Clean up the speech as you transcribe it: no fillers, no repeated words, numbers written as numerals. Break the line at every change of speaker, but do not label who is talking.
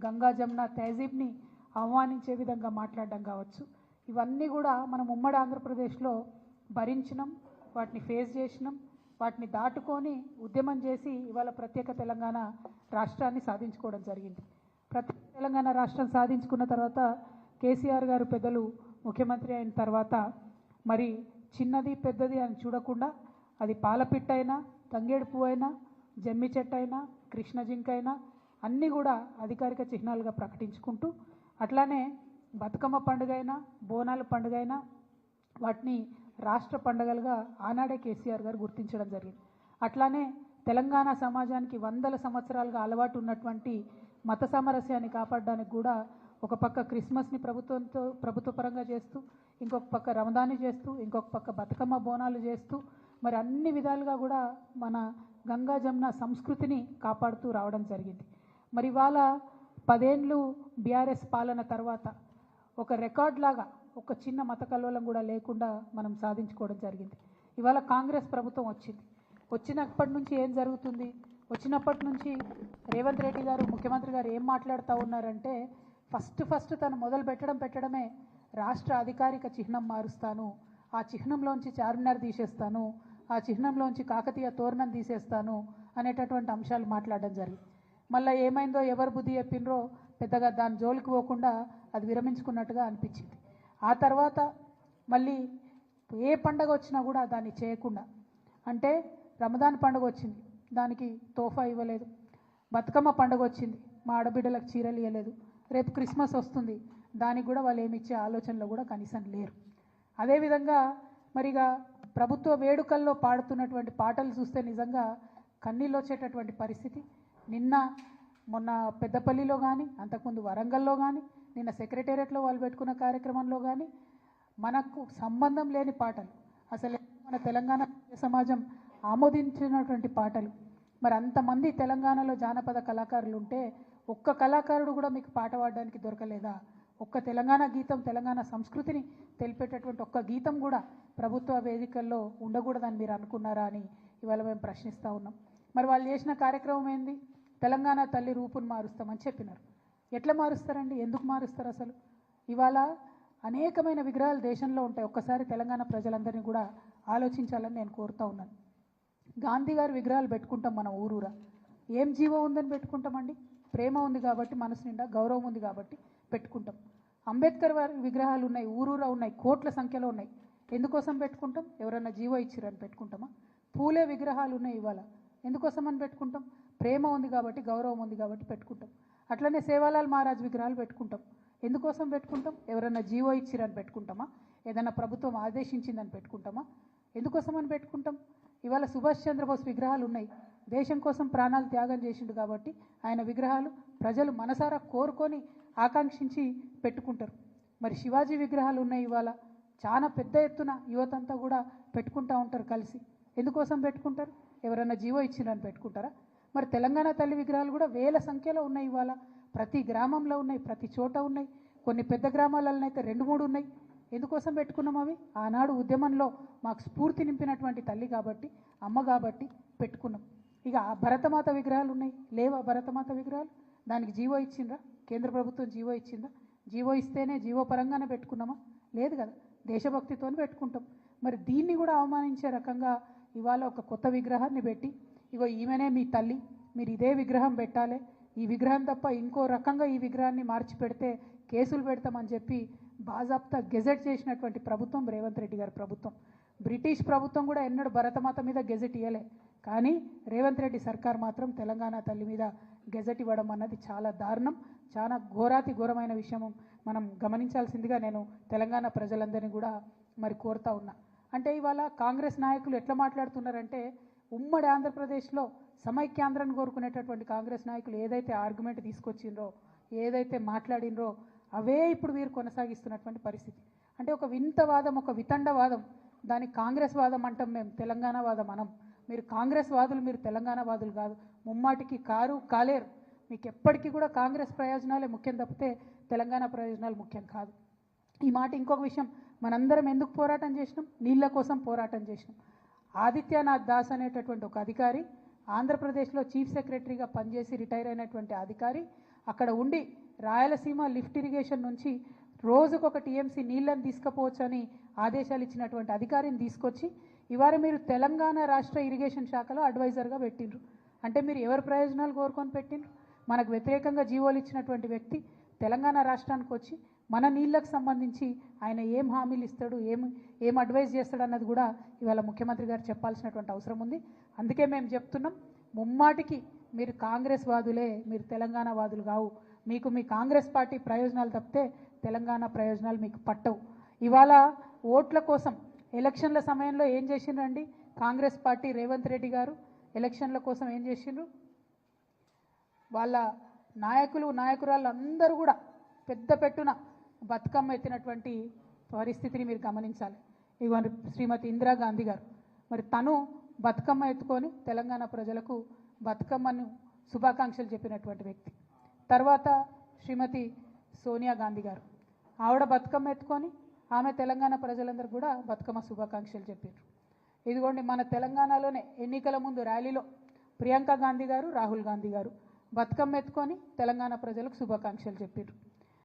గంగా జమున తహజీబ్ని ఆహ్వానించే విధంగా మాట్లాడడం కావచ్చు, ఇవన్నీ కూడా మనం ఉమ్మడి ఆంధ్రప్రదేశ్లో భరించినాం, వాటిని ఫేస్ చేసినాం, వాటిని దాటుకొని ఉద్యమం చేసి ఇవాళ ప్రత్యేక తెలంగాణ రాష్ట్రాన్ని సాధించుకోవడం జరిగింది. ప్రత్యేక తెలంగాణ రాష్ట్రం సాధించుకున్న తర్వాత కేసీఆర్ గారు పెద్దలు ముఖ్యమంత్రి అయిన తర్వాత మరి చిన్నది పెద్దది అని చూడకుండా అది పాలపిట్టైనా, తంగేడు పువ్వు అయినా, జమ్మి చెట్టు అయినా, కృష్ణ జింక అయినా అన్నీ కూడా అధికారిక చిహ్నాలుగా ప్రకటించుకుంటూ, అట్లానే బతుకమ్మ పండుగ అయినా, బోనాల పండుగ అయినా వాటిని రాష్ట్ర పండుగలుగా ఆనాడే కేసీఆర్ గారు గుర్తించడం జరిగింది. అట్లానే తెలంగాణ సమాజానికి వందల సంవత్సరాలుగా అలవాటు ఉన్నటువంటి మత సామరస్యాన్ని కాపాడడానికి కూడా ఒక పక్క క్రిస్మస్ని ప్రభుత్వపరంగా చేస్తూ, ఇంకొక పక్క రమదాన్ని చేస్తూ, ఇంకొక పక్క బతుకమ్మ బోనాలు చేస్తూ మరి అన్ని విధాలుగా కూడా మన గంగా జమున సంస్కృతిని కాపాడుతూ రావడం జరిగింది. మరి ఇవాళ 10 ఏళ్ళు బీఆర్ఎస్ పాలన తర్వాత ఒక రికార్డ్ లాగా ఒక చిన్న మత కల్లోలం కూడా లేకుండా మనం సాధించుకోవడం జరిగింది. ఇవాళ కాంగ్రెస్ ప్రభుత్వం వచ్చినప్పటి నుంచి ఏం జరుగుతుంది? వచ్చినప్పటి నుంచి రేవంత్ రెడ్డి గారు ముఖ్యమంత్రి గారు ఏం మాట్లాడుతూ ఉన్నారంటే, ఫస్ట్ తను మొదలు పెట్టడమే రాష్ట్ర అధికారిక చిహ్నం మారుస్తాను, ఆ చిహ్నంలోంచి చార్మినార్ తీసేస్తాను, ఆ చిహ్నంలోంచి కాకతీయ తోరణం తీసేస్తాను అనేటటువంటి అంశాలు మాట్లాడడం జరిగింది. మళ్ళీ ఏమైందో ఎవరు బుద్ధి చెప్పినరో పెద్దగా దాని జోలికి పోకుండా అది విరమించుకున్నట్టుగా అనిపించింది. ఆ తర్వాత మళ్ళీ ఏ పండగ వచ్చినా కూడా దాన్ని చేయకుండా, అంటే రమదాన్ పండుగ వచ్చింది, దానికి తోఫా ఇవ్వలేదు. బతుకమ్మ పండుగ వచ్చింది, మా ఆడబిడ్డలకు చీరలు ఇవ్వలేదు. రేపు క్రిస్మస్ వస్తుంది, దానికి కూడా వాళ్ళు ఏమి ఇచ్చే ఆలోచనలో కూడా కనీసం లేరు. అదేవిధంగా మరిగా ప్రభుత్వ వేడుకల్లో పాడుతున్నటువంటి పాటలు చూస్తే నిజంగా కన్నీళ్ళు వచ్చేటటువంటి పరిస్థితి. మొన్న పెద్దపల్లిలో కానీ, అంతకుముందు వరంగల్లో కానీ, నిన్న సెక్రటేరియట్లో వాళ్ళు పెట్టుకున్న కార్యక్రమంలో కానీ మనకు సంబంధం లేని పాటలు, అసలు మన తెలంగాణ సమాజం ఆమోదించినటువంటి పాటలు. మరి అంతమంది తెలంగాణలో జానపద కళాకారులు ఉంటే ఒక్క కళాకారుడు కూడా మీకు పాట పాడడానికి దొరకలేదా? ఒక్క తెలంగాణ గీతం, తెలంగాణ సంస్కృతిని తెలిపేటటువంటి ఒక్క గీతం కూడా ప్రభుత్వ వేదికల్లో ఉండకూడదని మీరు అనుకున్నారా అని ఇవాళ మేము ప్రశ్నిస్తూ ఉన్నాం. మరి వాళ్ళు చేసిన కార్యక్రమం ఏంది? తెలంగాణ తల్లి రూపును మారుస్తామని చెప్పినారు. ఎట్లా మారుస్తారండి? ఎందుకు మారుస్తారు? అసలు ఇవాళ అనేకమైన విగ్రహాలు దేశంలో ఉంటాయి. ఒక్కసారి తెలంగాణ ప్రజలందరినీ కూడా ఆలోచించాలని నేను కోరుతూ ఉన్నాను. గాంధీ గారి విగ్రహాలు పెట్టుకుంటాం మనం ఊరూరా. ఏం జీవం ఉందని పెట్టుకుంటామండి? ప్రేమ ఉంది కాబట్టి, మనసు నిండా గౌరవం ఉంది కాబట్టి పెట్టుకుంటాం. అంబేద్కర్ వారి విగ్రహాలు ఉన్నాయి, ఊరూరా ఉన్నాయి, కోట్ల సంఖ్యలో ఉన్నాయి. ఎందుకోసం పెట్టుకుంటాం? ఎవరన్నా జీవో ఇచ్చిరని పెట్టుకుంటామా? పూలే విగ్రహాలు ఉన్నాయి ఇవాళ, ఎందుకోసం అని పెట్టుకుంటాం? ప్రేమ ఉంది కాబట్టి, గౌరవం ఉంది కాబట్టి పెట్టుకుంటాం. అట్లనే సేవాలాల్ మహారాజ్ విగ్రహాలు పెట్టుకుంటాం. ఎందుకోసం పెట్టుకుంటాం? ఎవరన్నా జీవో ఇచ్చిరని పెట్టుకుంటామా? ఏదైనా ప్రభుత్వం ఆదేశించిందని పెట్టుకుంటామా? ఎందుకోసం అని పెట్టుకుంటాం? ఇవాళ సుభాష్ చంద్రబోస్ విగ్రహాలు ఉన్నాయి, దేశం కోసం ప్రాణాలు త్యాగం చేసిండు కాబట్టి ఆయన విగ్రహాలు ప్రజలు మనసారా కోరుకొని ఆకాంక్షించి పెట్టుకుంటారు. మరి శివాజీ విగ్రహాలు ఉన్నాయి ఇవాళ, చాలా పెద్ద ఎత్తున యువతంతా కూడా పెట్టుకుంటూ ఉంటారు కలిసి. ఎందుకోసం పెట్టుకుంటారు? ఎవరైనా జీవో ఇచ్చిరని పెట్టుకుంటారా? మరి తెలంగాణ తల్లి విగ్రహాలు కూడా వేల సంఖ్యలో ఉన్నాయి ఇవాళ, ప్రతి గ్రామంలో ఉన్నాయి, ప్రతి చోట ఉన్నాయి. కొన్ని పెద్ద గ్రామాలలో అయితే 2-3 ఉన్నాయి. ఎందుకోసం పెట్టుకున్నాం అవి? ఆనాడు ఉద్యమంలో మాకు స్ఫూర్తి నింపినటువంటి తల్లి కాబట్టి, అమ్మ కాబట్టి పెట్టుకున్నాం. ఇక భరతమాత విగ్రహాలు ఉన్నాయి, లేవా భరతమాత విగ్రహాలు? దానికి జీవో ఇచ్చిందా? కేంద్ర ప్రభుత్వం జీవో ఇచ్చిందా? జీవో ఇస్తేనే జీవో పరంగానే పెట్టుకున్నామా? లేదు కదా, దేశభక్తితో పెట్టుకుంటాం. మరి దీన్ని కూడా అవమానించే రకంగా ఇవాళ ఒక కొత్త విగ్రహాన్ని పెట్టి, ఇగో ఈమెనే మీ తల్లి, మీరు ఇదే విగ్రహం పెట్టాలి, ఈ విగ్రహం తప్ప ఇంకో రకంగా ఈ విగ్రహాన్ని మార్చి పెడితే కేసులు పెడతామని చెప్పి బాజాప్తా గెజెట్ చేసినటువంటి ప్రభుత్వం రేవంత్ రెడ్డి గారి ప్రభుత్వం. బ్రిటిష్ ప్రభుత్వం కూడా ఎన్నడూ భరతమాత మీద గెజెట్ ఇవ్వలే, కానీ రేవంత్ రెడ్డి సర్కార్ మాత్రం తెలంగాణ తల్లి మీద గెజెట్ ఇవ్వడం అన్నది చాలా దారుణం, చాలా ఘోరాతి ఘోరమైన విషయం. మనం గమనించాల్సిందిగా నేను తెలంగాణ ప్రజలందరినీ కూడా మరి కోరుతా ఉన్నా. అంటే ఇవాళ కాంగ్రెస్ నాయకులు ఎట్లా మాట్లాడుతున్నారంటే, ఉమ్మడి ఆంధ్రప్రదేశ్లో సమైక్యాంధ్రాన్ని కోరుకునేటటువంటి కాంగ్రెస్ నాయకులు ఏదైతే ఆర్గ్యుమెంట్ తీసుకొచ్చిండ్రో, ఏదైతే మాట్లాడినరో అవే ఇప్పుడు వీరు కొనసాగిస్తున్నటువంటి పరిస్థితి. అంటే ఒక వింతవాదం, ఒక వితండవాదం, దానికి కాంగ్రెస్ వాదం అంటాం మేము, తెలంగాణ వాదం అనం. మీరు కాంగ్రెస్ వాదులు, మీరు తెలంగాణ వాదులు కాదు, ముమ్మాటికి కాలేరు. మీకు ఎప్పటికీ కూడా కాంగ్రెస్ ప్రయోజనాలే ముఖ్యం తప్పితే తెలంగాణ ప్రయోజనాలు ముఖ్యం కాదు. ఈ మాట ఇంకొక విషయం, మనందరం ఎందుకు పోరాటం చేసినాం? నీళ్ళ కోసం పోరాటం చేసినాం. ఆదిత్యనాథ్ దాస్ అనేటటువంటి ఒక అధికారి, ఆంధ్రప్రదేశ్లో చీఫ్ సెక్రటరీగా పనిచేసి రిటైర్ అయినటువంటి అధికారి, అక్కడ ఉండి రాయలసీమ లిఫ్ట్ ఇరిగేషన్ నుంచి రోజుకొక టీఎంసీ నీళ్ళని తీసుకుపోవచ్చని ఆదేశాలు ఇచ్చినటువంటి అధికారిని తీసుకొచ్చి ఇవాళ మీరు తెలంగాణ రాష్ట్ర ఇరిగేషన్ శాఖలో అడ్వైజర్గా పెట్టిండ్రు. అంటే మీరు ఎవరి ప్రయోజనాలు కోరుకొని పెట్టిండ్రు? మనకు వ్యతిరేకంగా జీవోలు ఇచ్చినటువంటి వ్యక్తి తెలంగాణ రాష్ట్రానికి వచ్చి మన నీళ్ళకు సంబంధించి ఆయన ఏం హామీలు ఇస్తాడు, ఏం అడ్వైజ్ చేస్తాడు అన్నది కూడా ఇవాళ ముఖ్యమంత్రి గారు చెప్పాల్సినటువంటి అవసరం ఉంది. అందుకే మేము చెప్తున్నాం, ముమ్మాటికి మీరు కాంగ్రెస్ వాదులే, మీరు తెలంగాణ వాదులు కావు. మీకు మీ కాంగ్రెస్ పార్టీ ప్రయోజనాలు తప్పితే తెలంగాణ ప్రయోజనాలు మీకు పట్టవు. ఇవాళ ఓట్ల కోసం ఎలక్షన్ల సమయంలో ఏం చేసిండ్రండి కాంగ్రెస్ పార్టీ? రేవంత్ రెడ్డి గారు ఎలక్షన్ల కోసం ఏం చేసిండ్రు? వాళ్ళ నాయకులు నాయకురాళ్ళు అందరూ కూడా పెద్ద పెట్టున బతుకమ్మ ఎత్తినటువంటి పరిస్థితిని మీరు గమనించాలి. ఇవ్వండి శ్రీమతి ఇందిరాగాంధీ గారు, మరి తను బతుకమ్మ ఎత్తుకొని తెలంగాణ ప్రజలకు బతుకమ్మను శుభాకాంక్షలు చెప్పినటువంటి వ్యక్తి. తర్వాత శ్రీమతి సోనియా గాంధీ గారు, ఆవిడ బతుకమ్మ ఎత్తుకొని ఆమె తెలంగాణ ప్రజలందరూ కూడా బతుకమ్మ శుభాకాంక్షలు చెప్పారు. ఇదిగోండి మన తెలంగాణలోనే ఎన్నికల ముందు ర్యాలీలో ప్రియాంక గాంధీ గారు, రాహుల్ గాంధీ గారు బతుకమ్మ ఎత్తుకొని తెలంగాణ ప్రజలకు శుభాకాంక్షలు చెప్పారు.